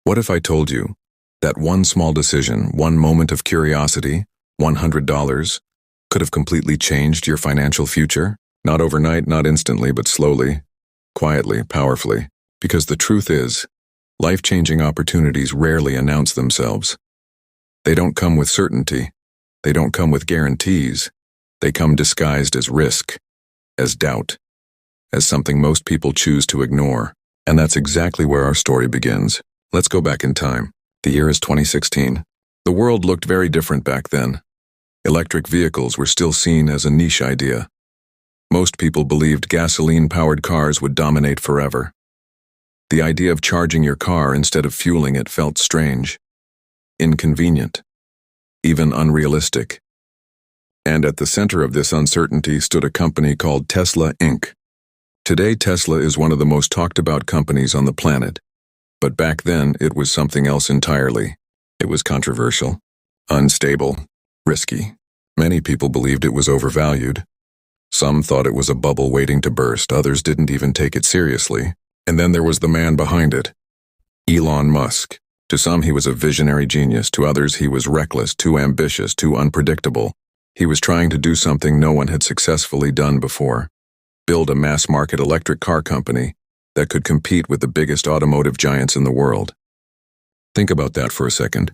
What if I told you that one small decision, one moment of curiosity, $100, could have completely changed your financial future? Not overnight, not instantly, but slowly, quietly, powerfully. Because the truth is, life-changing opportunities rarely announce themselves. They don't come with certainty. They don't come with guarantees. They come disguised as risk, as doubt, as something most people choose to ignore. And that's exactly where our story begins. Let's go back in time. The year is 2016. The world looked very different back then. Electric vehicles were still seen as a niche idea. Most people believed gasoline-powered cars would dominate forever. The idea of charging your car instead of fueling it felt strange, inconvenient, even unrealistic. And at the center of this uncertainty stood a company called Tesla Inc. Today, Tesla is one of the most talked about companies on the planet. But back then, it was something else entirely. It was controversial, unstable, risky. Many people believed it was overvalued. Some thought it was a bubble waiting to burst. Others didn't even take it seriously. And then there was the man behind it, Elon Musk. To some, he was a visionary genius. To others, he was reckless, too ambitious, too unpredictable. He was trying to do something no one had successfully done before. Build a mass-market electric car company that could compete with the biggest automotive giants in the world. Think about that for a second.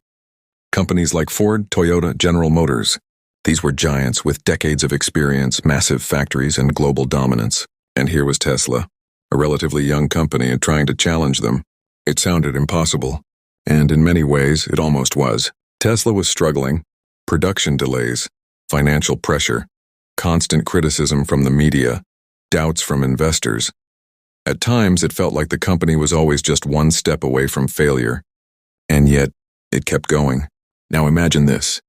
Companies like Ford, Toyota, General Motors. These were giants with decades of experience, massive factories, and global dominance. And here was Tesla, a relatively young company, and trying to challenge them. It sounded impossible. And in many ways, it almost was. Tesla was struggling. Production delays, financial pressure, constant criticism from the media, doubts from investors. At times, it felt like the company was always just one step away from failure. And yet, it kept going. Now imagine this.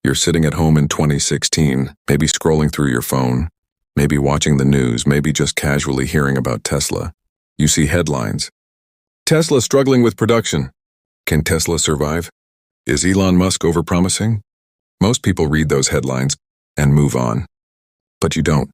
You're sitting at home in 2016, maybe scrolling through your phone, maybe watching the news, maybe just casually hearing about Tesla. You see headlines. Tesla struggling with production. Can Tesla survive? Is Elon Musk overpromising? Most people read those headlines and move on. But you don't.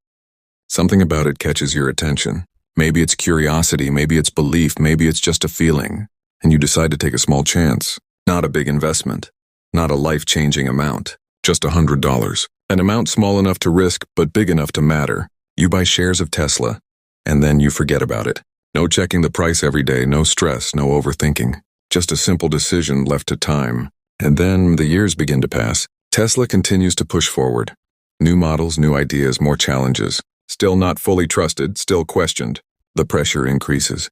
Something about it catches your attention. Maybe it's curiosity, maybe it's belief, maybe it's just a feeling. And you decide to take a small chance. Not a big investment. Not a life-changing amount. Just $100. An amount small enough to risk, but big enough to matter. You buy shares of Tesla, and then you forget about it. No checking the price every day, no stress, no overthinking. Just a simple decision left to time. And then the years begin to pass. Tesla continues to push forward. New models, new ideas, more challenges. Still not fully trusted, still questioned. The pressure increases.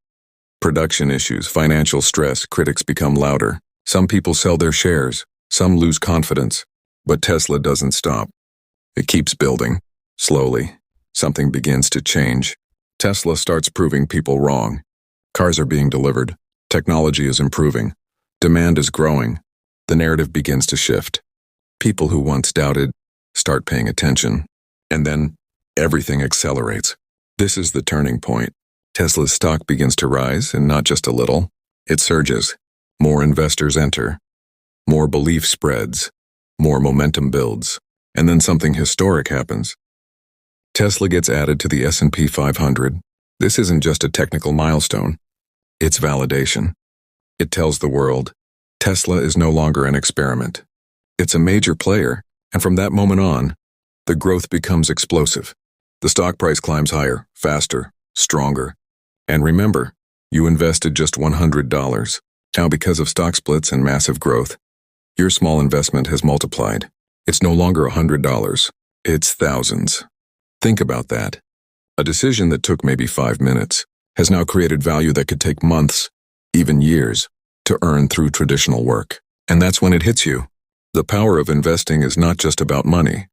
Production issues, financial stress, critics become louder. Some people sell their shares. Some lose confidence. But Tesla doesn't stop. It keeps building. Slowly, something begins to change. Tesla starts proving people wrong. Cars are being delivered. Technology is improving. Demand is growing. The narrative begins to shift. People who once doubted start paying attention. And then everything accelerates. This is the turning point. Tesla's stock begins to rise, and not just a little. It surges. More investors enter. More belief spreads. More momentum builds. And then something historic happens. Tesla gets added to the S&P 500. This isn't just a technical milestone. It's validation. It tells the world, Tesla is no longer an experiment. It's a major player, and from that moment on, the growth becomes explosive. The stock price climbs higher, faster, stronger. And remember, you invested just $100. Now, because of stock splits and massive growth, your small investment has multiplied. It's no longer $100. It's thousands. Think about that. A decision that took maybe 5 minutes has now created value that could take months, even years, to earn through traditional work. And that's when it hits you. The power of investing is not just about money.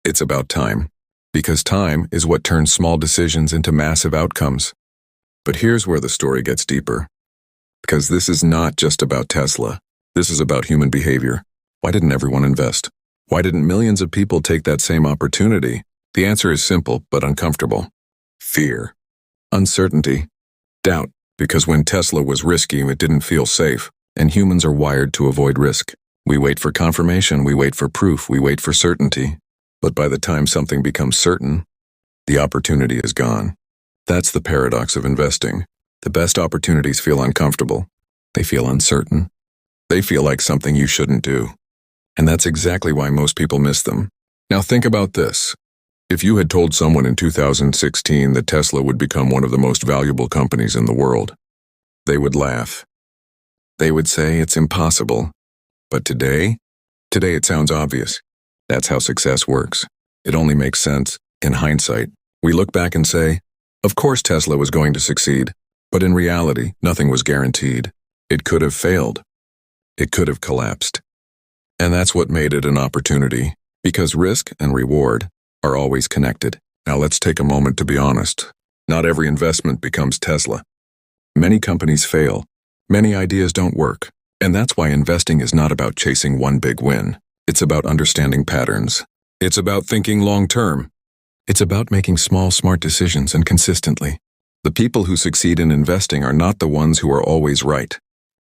It's about time. Because time is what turns small decisions into massive outcomes. But here's where the story gets deeper. Because this is not just about Tesla. This is about human behavior. Why didn't everyone invest? Why didn't millions of people take that same opportunity? The answer is simple but uncomfortable. Fear. Uncertainty. Doubt. Because when Tesla was risky, it didn't feel safe. And humans are wired to avoid risk. We wait for confirmation, we wait for proof, we wait for certainty. But by the time something becomes certain, the opportunity is gone. That's the paradox of investing. The best opportunities feel uncomfortable. They feel uncertain. They feel like something you shouldn't do. And that's exactly why most people miss them. Now think about this. If you had told someone in 2016 that Tesla would become one of the most valuable companies in the world, they would laugh. They would say it's impossible. But today it sounds obvious. That's how success works. It only makes sense in hindsight. We look back and say, of course Tesla was going to succeed. But in reality, nothing was guaranteed. It could have failed. It could have collapsed. And that's what made it an opportunity, because risk and reward are always connected. Now let's take a moment to be honest. Not every investment becomes Tesla. Many companies fail. Many ideas don't work. And that's why investing is not about chasing one big win. It's about understanding patterns. It's about thinking long-term. It's about making small, smart decisions and consistently. The people who succeed in investing are not the ones who are always right.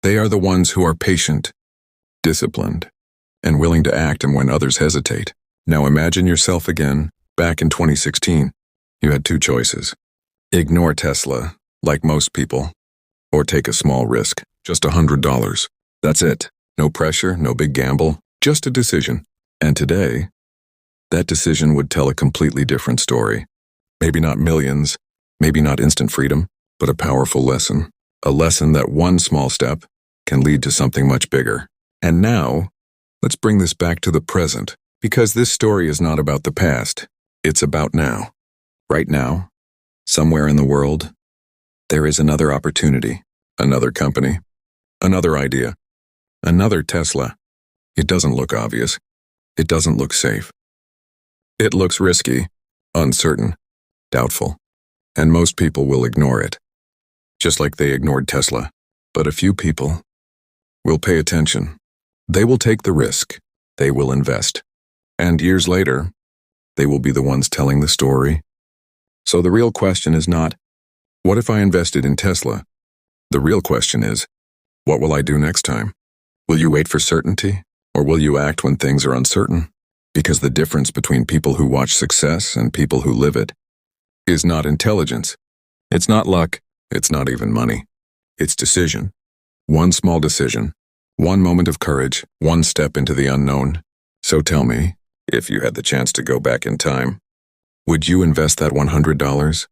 They are the ones who are patient, disciplined, and willing to act when others hesitate. Now imagine yourself again, back in 2016. You had two choices. Ignore Tesla, like most people, or take a small risk, just $100. That's it. No pressure, no big gamble, just a decision. And today, that decision would tell a completely different story. Maybe not millions, maybe not instant freedom, but a powerful lesson. A lesson that one small step can lead to something much bigger. And now, let's bring this back to the present, because this story is not about the past. It's about now. Right now, somewhere in the world, there is another opportunity, another company, another idea, another Tesla. It doesn't look obvious. It doesn't look safe. It looks risky, uncertain, doubtful, and most people will ignore it, just like they ignored Tesla. But a few people will pay attention. They will take the risk. They will invest. And years later, they will be the ones telling the story. So the real question is not, what if I invested in Tesla? The real question is, what will I do next time? Will you wait for certainty, or will you act when things are uncertain? Because the difference between people who watch success and people who live it is not intelligence. It's not luck. It's not even money. It's decision. One small decision. One moment of courage. One step into the unknown. So tell me, if you had the chance to go back in time, would you invest that $100?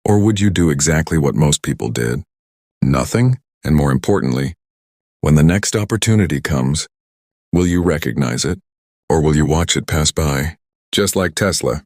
Or would you do exactly what most people did? Nothing? And more importantly, when the next opportunity comes, will you recognize it? Or will you watch it pass by? Just like Tesla,